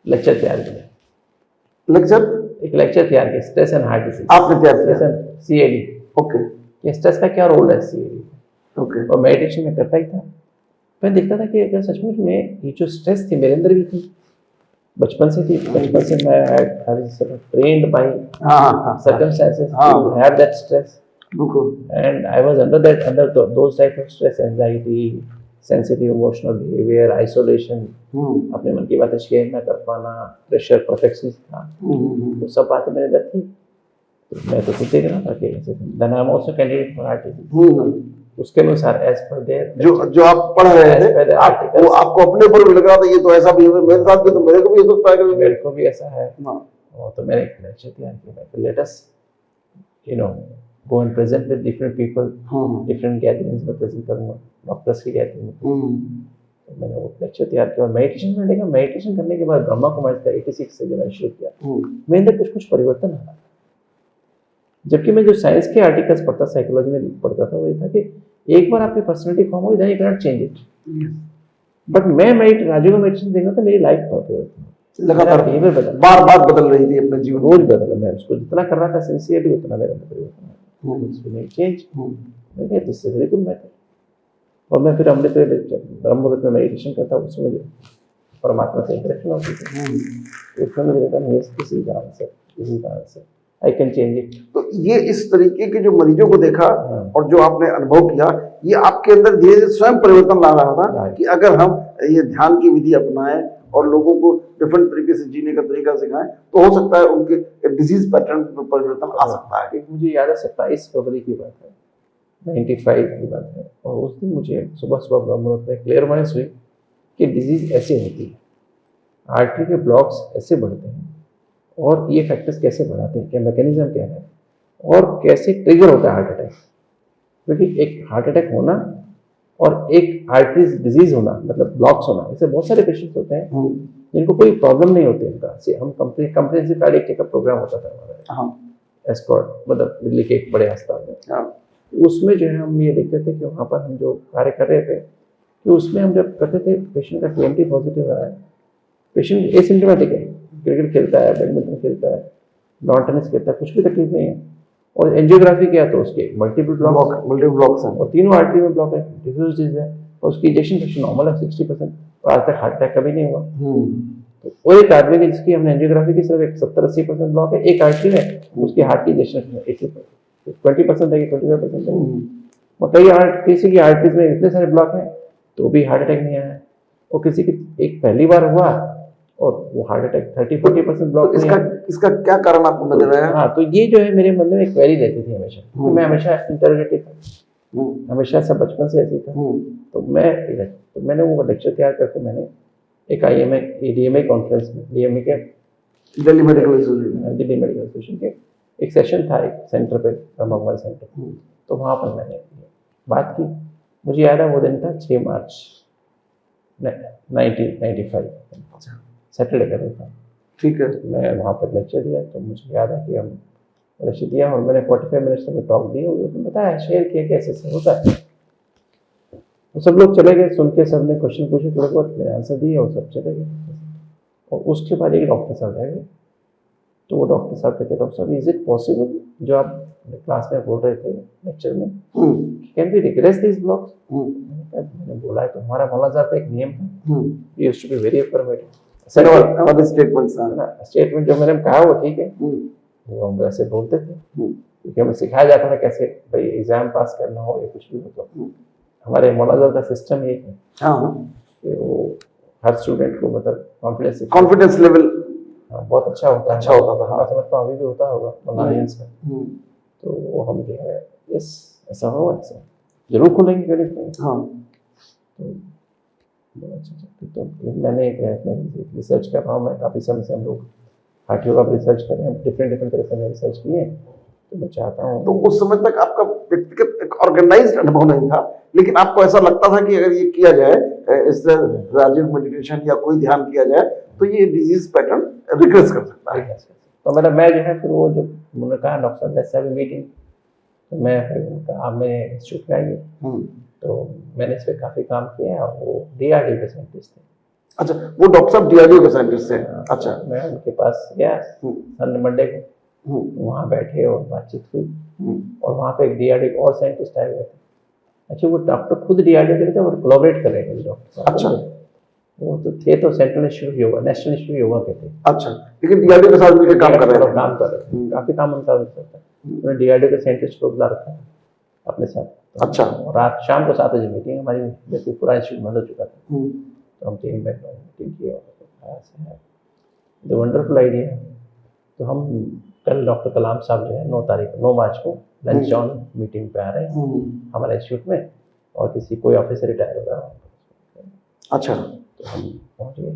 लेक्चर तैयार किया। एक लेक्चर तैयार किया, स्ट्रेस एंड हार्ट डिजीज आपने तैयार किया? CAD। ओके। ये स्ट्रेस का क्या रोल है CAD। ओके। और मेडिटेशन में करता ही था। मैं देखता था कि अगर सचमुच में ये जो स्ट्रेस थी मेरे अंदर भी थी, बचपन से थी। बचपन से मैं trained by circumstances to have that stress, and I was under those type of stress, anxiety, sensitive emotional behavior, isolation, अपने मन की बातें शेयर न कर पाना, प्रेशर, परफेक्शनिस्ट था, तो सब बातें मेरे अंदर थी। तो मैं तो खुद देख रहा था कि then I'm also candidate for RTC। उसके अनुसार एज पर देयर जो आप पढ़ रहे थे आपको अपने ऊपर भी लग रहा था ये तो ऐसा भी है, मेरे साथ भी तो मेरे को भी हो सकता है कि मेरे को भी ऐसा है। तो मैंने एक लेक्चर तैयार किया, let us go and present with different people, different gatherings में प्रेजेंट करूंगा, डॉक्टर्स की गैदरिंग में। तो मैंने वो लेक्चर तैयार किया और मेडिटेशन में देखा, मेडिटेशन करने के बाद ब्रह्मा कुमारी का 86 से जब मैंने शुरू किया, मेरे अंदर कुछ परिवर्तन आया। जबकि मैं जो साइंस के आर्टिकल्स पढ़ता, साइकोलॉजी में पढ़ता था, वो ये था कि एक बार आपकी पर्सनैलिटी फॉर्म हुई, then you can not change it. But मैं राजू का मेडिटेशन देखा तो मेरी लाइफ लगातार बिहेवियर बदल, बार बदल रही थी अपने जीवन, रोज बदला। मैं उसको जितना कर रहा था सिंसियरली, उतना मेरे अंदर परिवर्तन चेंज। मैं this is very good matter. और मैं फिर अमृत ब्रह्म मुहूर्त में मेडिटेशन करता हूँ, उसमें मुझे परमात्मा से इंटरेक्शन होती है, उसमें मुझे लगता है this is the answer, I can change it. तो ये इस तरीके के जो मरीजों को देखा और जो आपने अनुभव किया, ये आपके अंदर धीरे धीरे स्वयं परिवर्तन ला रहा था कि अगर हम ये ध्यान की विधि अपनाएं और लोगों को डिफरेंट तरीके से जीने का तरीका सिखाएं, तो हो सकता है उनके डिजीज पैटर्न में परिवर्तन आ सकता है। मुझे याद है 27 फरवरी की बात है, 95 की बात है, और उस दिन मुझे सुबह सुबह ब्रह्म मुहूर्त में क्लियरमाइंस हुई कि डिजीज ऐसे होती है, आर्टरी के ब्लॉक्स ऐसे बढ़ते हैं, और ये फैक्टर्स कैसे बढ़ाते हैं, क्या मैकेनिज्म क्या है, और कैसे ट्रिगर होता है हार्ट अटैक। क्योंकि एक हार्ट अटैक होना और एक आर्टरीज डिजीज होना, मतलब ब्लॉक्स होना, ऐसे बहुत सारे पेशेंट्स होते हैं जिनको कोई प्रॉब्लम नहीं होती उनका। हम कंप्रिहेंसिव कार्डियक चेकअप प्रोग्राम होता था हमारा एस्कॉर्ट, मतलब दिल्ली के एक बड़े अस्पताल में। उसमें जो है हम ये देखते थे कि वहाँ पर हम जो कार्य कर रहे थे, कि उसमें हम जब करते थे, पेशेंट का TMT पॉजिटिव आया, पेशेंट एसिम्प्टोमेटिक है, क्रिकेट खेलता है, बैडमिंटन खेलता है, लॉन टेनिस खेलता है, कुछ भी तकलीफ नहीं है, और एंजियोग्राफी किया तो उसके मल्टीपल ब्लॉक्स हैं, और तीनों आर्टरी में ब्लॉक है, डिफ्यूज डिजीज है, और उसकी इजेक्शन फ्रैक्शन नॉर्मल है 60%, और आज तक हार्ट अटैक कभी नहीं हुआ। तो एक आदमी की जिसकी हमने एंजियोग्राफी की सिर्फ एक 70-80% ब्लॉक है एक आर्टरी में, उसकी हार्ट की इजेक्शन 20% है, 25% है, और किसी की आर्टरीज में इतने सारे ब्लॉक हैं तो भी हार्ट अटैक नहीं आया, और किसी की एक पहली बार हुआ और वो हार्ट अटैक 30-40% ब्लॉक। तो इसका क्या कारण आपको नजर आया? हाँ, तो ये जो है मेरे मन में एक क्वेरी रहती थी हमेशा, मैं हमेशा इंटरोगेटिव था, हमेशा सब बचपन से ऐसी था। तो मैंने वो लेक्चर तैयार करके मैंने एक DMA कॉन्फ्रेंस में, DMA के दिल्ली मेडिकल एसोसिएशन के एक सेशन था, एक सेंटर पे, ब्रह्मा कुमारी सेंटर, तो वहाँ पर मैंने बात की। मुझे याद है वो दिन था 6 मार्च 1995, सैटरडे का दिन था। ठीक है। मैं वहाँ पर लेक्चर दिया, तो मुझे याद है कि हम लेक्चर दिया और मैंने 45 मिनट्स में टॉक दी, और उसने बताया, शेयर किया कि ऐसे होता है। तो सब लोग चले गए, सुन के सब ने क्वेश्चन पूछे, थोड़े बहुत मैंने आंसर दिए और सब चले गए। और उसके बाद एक डॉक्टर साहब रह गए, तो वो डॉक्टर साहब कहते, डॉक्टर साहब इज इट पॉसिबल, जो आप क्लास में बोल रहे थे लेक्चर में, can we regress this blocks? मैंने बोला है, तो हमारा मौलाना साहब का एक नियम है, we used to be very affirmative. Statement जो मैंने कहा वो ठीक है, वो हम वैसे बोलते थे। क्योंकि हमें सिखाया जाता था कैसे भाई एग्जाम पास करना हो या कुछ भी हो तो हमारे मॉडल का सिस्टम ये है हाँ, कि वो हर स्टूडेंट को मतलब कॉन्फिडेंस लेवल बहुत अच्छा होता है। अच्छा होता था, हाँ। मैं समझता हूँ अभी भी होता होगा बंगालियंस का। तो वो हम जो है यस ऐसा हो, ऐसा जरूर खुलेंगे, क्यों नहीं खुलेंगे। हाँ, तो बहुत अच्छा। तो मैंने एक रिसर्च कर रहा हूँ, मैं काफ़ी समय से हम लोग हार्टियों का रिसर्च कर रहे हैं, डिफरेंट तरह से रिसर्च किए। तो मैं चाहता हूँ तो उस समय तक आपका व्यक्तिगत एक ऑर्गेनाइज्ड अनुभव नहीं था, लेकिन आपको ऐसा लगता था कि अगर ये किया जाए, इस राजीव मेडिटेशन या कोई ध्यान किया जाए तो ये डिजीज पैटर्न रिग्रेस कर सकता है। तो मतलब मैं जो है फिर वो जो उन्होंने कहा डॉक्टर साहब जैसे अभी मीटिंग, तो मैं फिर उनका आप मेरे इंस्टीट्यूट में आइए। तो मैंने इस पर काफ़ी काम किया है। वो DRDO के साइंटिस्ट थे। अच्छा, वो डॉक्टर साहब DRDO के साइंटिस्ट थे। अच्छा, मैं उनके पास गया संडे मंडे को, वहाँ बैठे और बातचीत हुई। और वहाँ पे एक DRDO और साइंटिस्ट आए हुए थे। अच्छा, वो डॉक्टर खुद DRDO के थे और कोलैबोरेट कर रहे थे डॉक्टर। अच्छा, वो तो थे तो central institute yoga, national institute yoga के थे। अच्छा, लेकिन DRDO के साथ मिलकर काम कर रहे थे। काम कर रहे थे, काफ़ी काम उनका होता है। उन्होंने DRDO के साइंटिस्ट को बुला रखा है अपने साथ। अच्छा, रात शाम को 7 बजे मीटिंग हमारी, जबकि पूरा इंस्टीट्यूट बंद हो चुका था। तो हम टीम में मीटिंग की और द वंडरफुल आइडिया। तो हम कल डॉक्टर कलाम साहब जो है 9 मार्च को लंच ऑन मीटिंग पे आ रहे हैं हमारे इंस्टीट्यूट में, और किसी कोई ऑफिसर रिटायर हो रहा है। अच्छा, तो हम पहुँच गए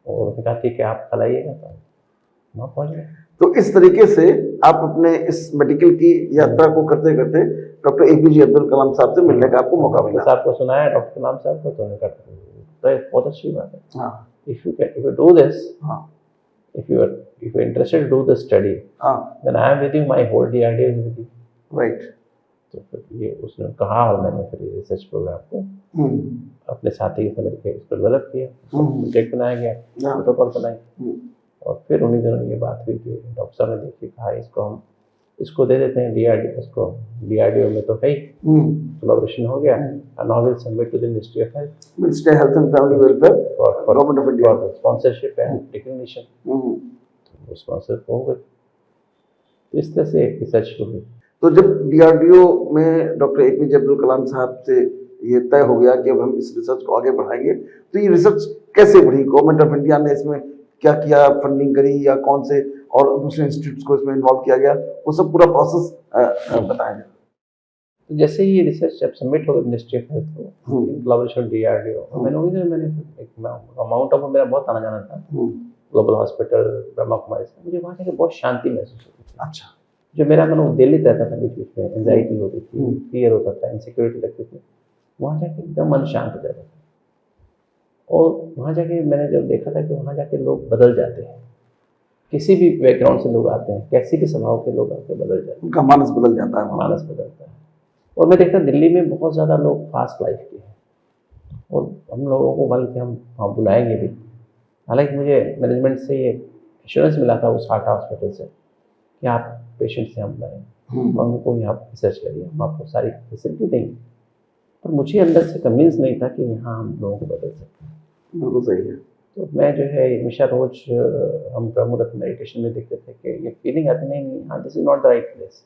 और उन्होंने कहा ठीक है आप कल आइएगा, तो वहाँ पहुँच गए। तो इस तरीके से आप अपने इस मेडिकल की यात्रा को करते करते डॉक्टर APJ अब्दुल कलाम साहब से मिलने का आपको मौका मिला। साहब को सुनाया डॉक्टर कलाम साहब को, तो उन्होंने कहा तो बहुत अच्छी बात है। If you do this, if you are interested to do the study, then I am with you, my whole DRDO is with you. Right. तो फिर ये उसने कहा और मैंने फिर रिसर्च प्रोग्राम को अपने साथी के समझ के इसको डेवलप किया, प्रोजेक्ट बनाया गया, प्रोटोकॉल बनाए। और फिर उन्हीं दिनों ये बात हुई कि डॉक्टर साहब ने देखिए कहा इसको दे देते हैं DRDO, इसको DRDO में तो है ही, कोलैबोरेशन हो गया। Now will submit to the ministry of health, ministry of health and family welfare for government of India for sponsorship and recognition. तो स्पॉन्सर हो गए। तो इस तरह से रिसर्च शुरू हुई। तो जब DRDO में डॉक्टर APJ अब्दुल कलाम साहब से ये तय हो गया कि अब हम इस रिसर्च को आगे बढ़ाएंगे, तो ये रिसर्च कैसे बढ़ी? गवर्नमेंट ऑफ इंडिया ने इसमें क्या किया, फंडिंग करी या कौन से और दूसरे इंस्टीट्यूट्स को इसमें इन्वॉल्व किया गया, वो सब पूरा प्रोसेस बताएं। तो जैसे ही रिसर्च जब सबमिट हो गया मिनिस्ट्री ऑफ हेल्थ को, कोलैबोरेशन DRDO, मैंने एक अमाउंट ऑफ मेरा बहुत आना जाना था ग्लोबल हॉस्पिटल ब्रह्मा कुमारी से, मुझे वहाँ जाकर बहुत शांति महसूस होती थी। अच्छा, जो मेरा मन दिल्ली रहता था, बीच बीच में एंजाइटी होती थी, फियर होता था, इनसिक्योरिटी लगती थी, वहाँ जाके एकदम मन शांत हो जाता था। और वहाँ जाके मैंने जब देखा था कि वहाँ जाके लोग बदल जाते हैं, किसी भी बैकग्राउंड से लोग आते हैं, कैसे भी स्वभाव के लोग आके बदल जाते हैं, उनका मानस बदल जाता है, मानस बदलता है। और मैं देखता दिल्ली में बहुत ज़्यादा लोग फास्ट लाइफ के हैं, और हम लोगों को बल्कि हम बुलाएंगे भी। हालांकि मुझे मैनेजमेंट से ये एश्योरेंस मिला था उस हार्ट हॉस्पिटल से कि आप पेशेंट से हम बुलाएं, उनको यहाँ रिसर्च करिए, हम आपको सारी फैसिलिटी देंगे। पर मुझे अंदर से कन्विंस नहीं था कि यहाँ हम लोगों को बदल सकते हैं। बिल्कुल सही है। तो मैं जो है हमेशा रोज हम ब्रह्ममुहूर्त मेडिटेशन में देखते थे कि ये फीलिंग आती नहीं, हाँ this is not the right place.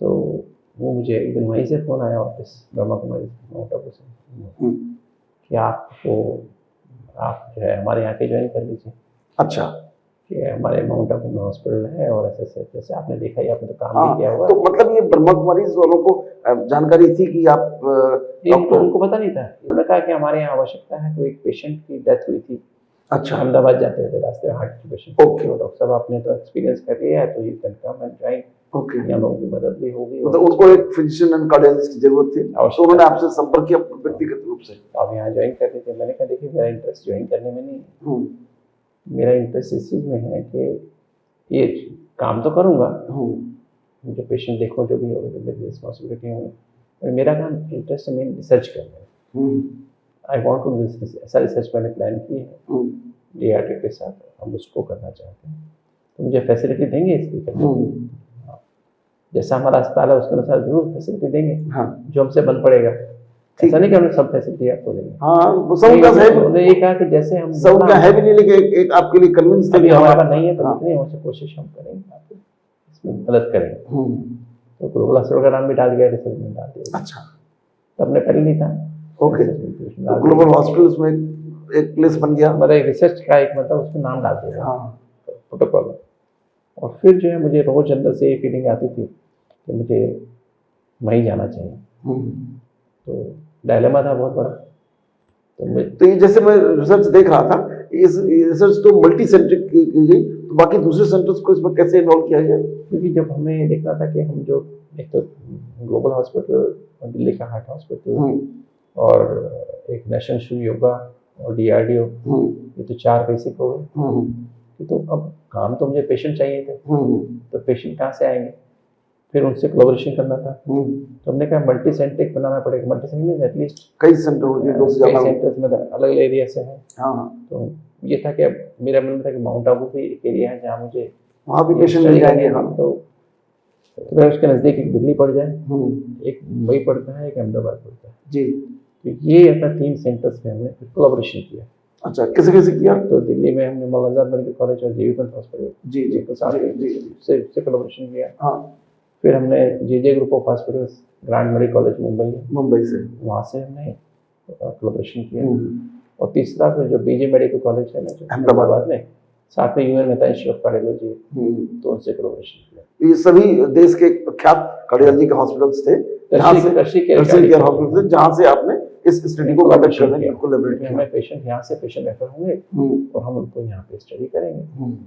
तो वो मुझे एक दिन वहीं से फ़ोन आया ऑफिस ब्रह्मा कुमारी माउंट आबू से कि आप जो है हमारे यहाँ के ज्वाइन कर लीजिए। अच्छा, कि हमारे माउंट आबू में हॉस्पिटल है और ऐसे जैसे आपने देखा ही, आपने तो काम भी किया हुआ। तो मतलब ये ब्रह्मा कुमारी वालों को जानकारी थी कि आप उनको पता नहीं था। उन्होंने कहा कि हमारे यहाँ आवश्यकता है, कोई एक पेशेंट की डेथ हुई थी। अच्छा, अहमदाबाद जाते थे रास्ते में हार्ट की पेशेंट। ओके, डॉक्टर साहब आपने तो एक्सपीरियंस कर लिया है, तो you can come and join. Okay, यहाँ लोगों की मदद भी होगी। मतलब उनको एक फिजिशियन एंड कार्डियोलॉजिस्ट की जरूरत थी, तो उन्होंने आपसे संपर्क किया व्यक्तिगत रूप से। आप यहाँ ज्वाइन कर रहे थे। मैंने कहा देखिए मेरा इंटरेस्ट ज्वाइन करने में नहीं है, मेरा इंटरेस्ट इस चीज़ में है कि ये काम तो करूँगा, जो पेशेंट देखो जो भी होगा, जो मेरी रिस्पॉन्सिबिलिटी होगी, और मेरा काम इंटरेस्ट है मेन रिसर्च करना है। आई वॉन्ट टू दिस, ऐसा रिसर्च मैंने प्लान की है DRDO के साथ, हम उसको करना चाहते हैं। तो मुझे फैसिलिटी देंगे इसकी करने, जैसा हमारा अस्पताल है उसके अनुसार जरूर फैसिलिटी देंगे। जो हमसे बन पड़ेगा, ऐसा नहीं कि हमने सब फैसिलिटी आपको देंगे। वो सब का है, उन्होंने ये कहा कि जैसे हम सब का है भी नहीं, लेकिन एक आपके लिए कन्विंस अभी हमारा नहीं है, तो जितनी हो सके कोशिश हम करेंगे आपको इसमें मदद करें। तो ग्लोबल हॉस्पिटल का नाम भी डाल दिया, रिसर्च में डाल दिया। अच्छा, तब हमने पहले नहीं था। ओके। तो ग्लोबल हॉस्पिटल्स में एक प्लेस बन गया, मतलब एक रिसर्च का एक मतलब उसमें नाम डाल दिया हाँ। प्रोटोकॉल में। और फिर जो है मुझे रोज अंदर से ये फीलिंग आती थी कि मुझे वहीं जाना चाहिए। तो डायलेमा था बहुत बड़ा। तो ये जैसे मैं रिसर्च देख रहा था, ये रिसर्च तो मल्टी सेंट्रिक की गई, तो बाकी दूसरे सेंटर्स को इसमें कैसे इन्वॉल्व किया गया? क्योंकि जब हमें देखना था कि हम जो एक तो ग्लोबल हॉस्पिटल, दिल्ली का हार्ट हॉस्पिटल और एक नेशनल इंस्टीट्यूट योगा और DRDO, ये तो 4 बेसिक हो गए। तो अब काम तो मुझे पेशेंट चाहिए थे, तो पेशेंट कहाँ से आएंगे, फिर उनसे कोलैबोरेशन करना था। तो हमने कहा मल्टी सेंट्रिक बनाना पड़ेगा। मल्टी सेंट्रिक में एटलीस्ट कई सेंटर होंगे, कई सेंटर्स में अलग अलग एरिया से हैं। तो ये था कि अब मेरा मन था कि माउंट आबू भी एक एरिया है जहाँ मुझे वहाँ भी पेशेंट मिल जाएंगे। तो मैं उसके नज़दीक एक दिल्ली पड़ जाए, एक मुंबई पड़ता है, एक अहमदाबाद पड़ता है जी। तो ये ऐसा 3 सेंटर्स में हमने कोलैबोरेशन किया। अच्छा, कैसे कैसे किया? तो दिल्ली में हमने मौलाना आजाद मेडिकल कॉलेज और JV पंत हॉस्पिटल जी के साथ से कोलैबोरेशन किया। हाँ। फिर हमने JJ group of hospitals, grand medical college Mumbai से, वहाँ से हमने कोलैबोरेशन किया। और तीसरा फिर जो BJ मेडिकल कॉलेज है ना जो अहमदाबाद में, साथ में UN Mehta institute of cardiology, तो उनसे कोलैबोरेशन किया। ये सभी देश के प्रख्यात कार्डियोलॉजी के हॉस्पिटल्स थे, टर्शियरी केयर हॉस्पिटल, जहाँ से आपने इस स्टडी को कंडक्ट करने की कोलैबोरेट किया। हमें पेशेंट यहाँ से पेशेंट रेफर होंगे और हम उनको यहाँ पे स्टडी करेंगे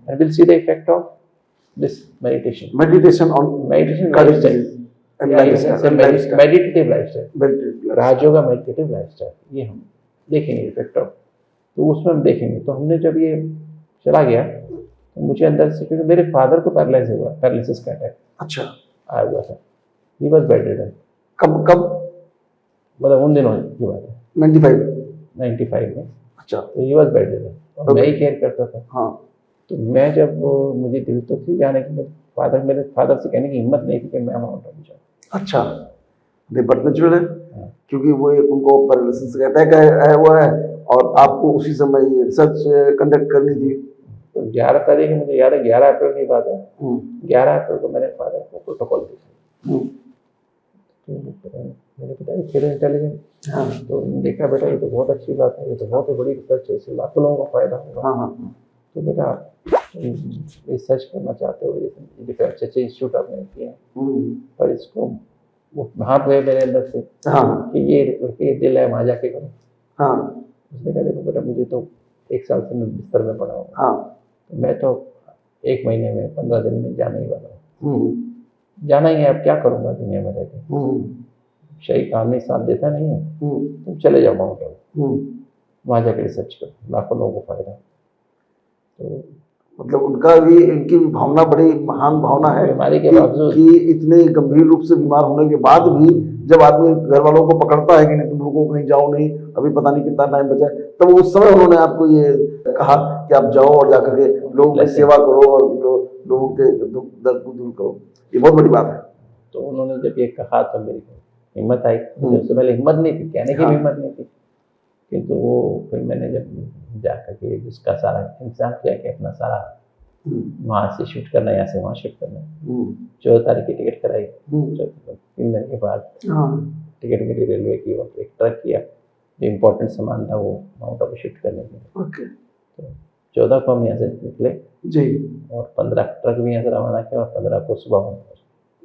and will see the effect of this meditation on lifestyle, meditative lifestyle, Rajyoga meditative lifestyle, ये हम देखेंगे इफेक्ट ऑफ। तो उसमें हम देखेंगे। तो हमने जब ये चला गया तो मुझे अंदर से, क्योंकि मेरे फादर को पैरालिसिस का अटैक अच्छा आया हुआ था, ही वाज बेडरिडन। कब मतलब उन दिनों की बात है, 95 में। अच्छा, तो ही वाज बेडरिडन और मैं ही केयर करता था। हाँ। तो मैं जब मुझे दिल तो थी जाने की, मेरे फादर से कहने की हिम्मत नहीं थी कि मैं माउंट आबू जाऊँ। अच्छा, बट नेचुरल है, क्योंकि वो उनको पैरालिसिस का अटैक आया हुआ है और आपको उसी समय ये रिसर्च कंडक्ट करनी थी। तो 11 तारीख मुझे याद है, 11 अप्रैल की बात है। 11 अप्रैल को मैंने फादर को प्रोटोकॉल दिया। तो मैंने बताया फिर इंटेलिजेंट, तो देखा बेटा ये तो बहुत अच्छी बात है, ये तो बहुत बड़ी रिसर्च है, इससे लाखों लोगों को फायदा होगा। तो बेटा रिसर्च करना चाहते हो, जैसे अच्छे इंस्टीट्यूट आपने किए हैं, पर इसको भाप गए मेरे अंदर से कि ये दिल है, वहाँ जाके करो। उसने कहा देखो बेटा, मुझे तो 1 साल से मैं बिस्तर में पड़ा हूँ, मैं तो 1 महीने में 15 दिन में जाने ही वाला हूँ, जाना ही है, अब क्या करूँगा दुनिया में रहकर, शरीर काम नहीं साथ देता नहीं है, तुम चले जाओ माउंट आबू, वहाँ जाकर रिसर्च करो, लाखों लोगों को फायदा। तो मतलब उनका भी, इनकी भी भावना बड़ी महान भावना है, बीमारी के बावजूद कि इतने गंभीर रूप से बीमार होने के बाद भी जब आदमी घर वालों को पकड़ता है कि नहीं तुम लोगों को कहीं जाओ नहीं, अभी पता नहीं कितना टाइम बचा है, तब उस समय उन्होंने आपको ये कहा कि आप जाओ और जाकर के लोगों की सेवा करो और लोगों के दर्द को दूर करो। ये बहुत बड़ी बात है। तो उन्होंने जब ये कहा तो मेरी हिम्मत आई, उससे पहले हिम्मत नहीं थी, कहने की भी हिम्मत नहीं थी, किंतु वो फिर मैंने जब जाकर के जिसका सारा इंतजाम किया कि अपना सारा वहाँ से शूट करना, यहाँ से वहाँ शूट करना, 14 तारीख की टिकट कराई, 3 दिन के बाद टिकट मिली रेलवे की, और एक ट्रक किया, जो इम्पोर्टेंट सामान था वो माउंट आबू शिफ्ट करने के लिए। तो 14 को हम यहाँ से निकले जी, और 15 ट्रक भी यहाँ से रवाना किया, और 15 को सुबह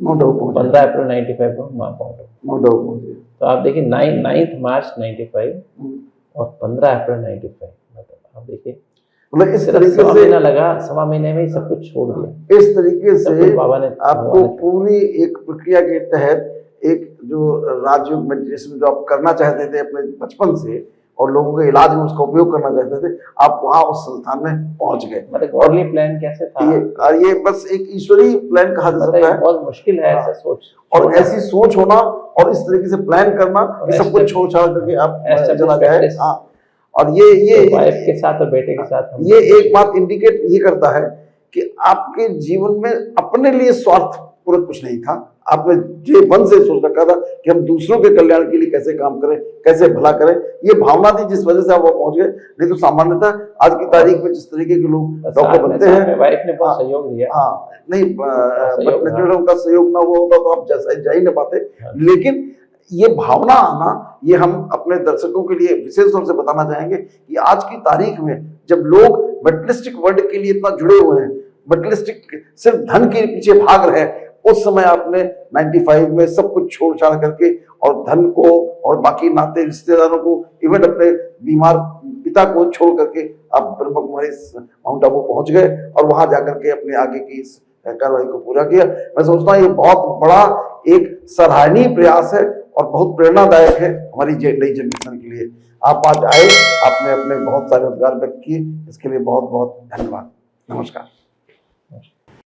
माउंट आबू 15 अप्रैल 95 को माउंट आबू पहुँचे। तो आप देखिए 9 मार्च 95 और 15 अप्रैल 95, मतलब आप देखिए, मतलब इस तरीके से 1.5 महीने में ही सब कुछ छोड़ दिया। इस तरीके से बाबा ने आपको पूरी एक प्रक्रिया के तहत एक जो राजयोग मेडिटेशन जो आप करना चाहते थे अपने बचपन से और लोगों के इलाज में उसका उपयोग करना चाहते थे, आप वहाँ उस संस्थान में पहुंच गए। मतलब गॉडली प्लान कैसे था? ये बस एक ईश्वरीय प्लान कहा जा सकता है। बहुत मुश्किल है ऐसा सोच, और ऐसी सोच होना और इस तरीके से प्लान करना, ये सब कुछ छोड़ छाड़ करके आप चला गए। और ये वाइफ के साथ और बेटे के साथ ये एक बात इंडिकेट ये करता है कि आपके जीवन में अपने लिए स्वार्थ पूरा कुछ नहीं था। आपने जे वन से सोच रखा था कि हम दूसरों के कल्याण के लिए कैसे काम करें, कैसे भला करें, ये भावना थी जिस वजह से आप वहाँ पहुंच गए। नहीं तो सामान्यतः आज की तारीख में जिस तरीके के लोग डॉक्टर बनते हैं, वाइफ ने बहुत सहयोग दिया। हाँ नहीं, सहयोग बट नेचुरल उनका सहयोग ना हुआ होता तो आप जैसा जा ही नहीं पाते। लेकिन ये भावना आना, ये हम अपने दर्शकों के लिए विशेष तौर से बताना चाहेंगे कि आज की तारीख में जब लोग मटेरियलिस्टिक वर्ल्ड के लिए इतना जुड़े हुए हैं, मटेरियलिस्टिक सिर्फ धन के पीछे भाग रहे हैं, उस समय आपने 95 में सब कुछ छोड़ छाड़ करके और धन को और बाकी नाते रिश्तेदारों को, इवन अपने बीमार पिता को छोड़ करके आप ब्रह्म कुमारी माउंट आबू पहुंच गए और वहां जाकर के अपने आगे की इस कार्रवाई को पूरा किया। मैं सोचता हूँ ये बहुत बड़ा एक सराहनीय प्रयास है और बहुत प्रेरणादायक है हमारी नई जनरेशन के लिए। आप आज आए, आपने अपने बहुत सारे उद्गार व्यक्त किए, इसके लिए बहुत बहुत धन्यवाद। नमस्कार।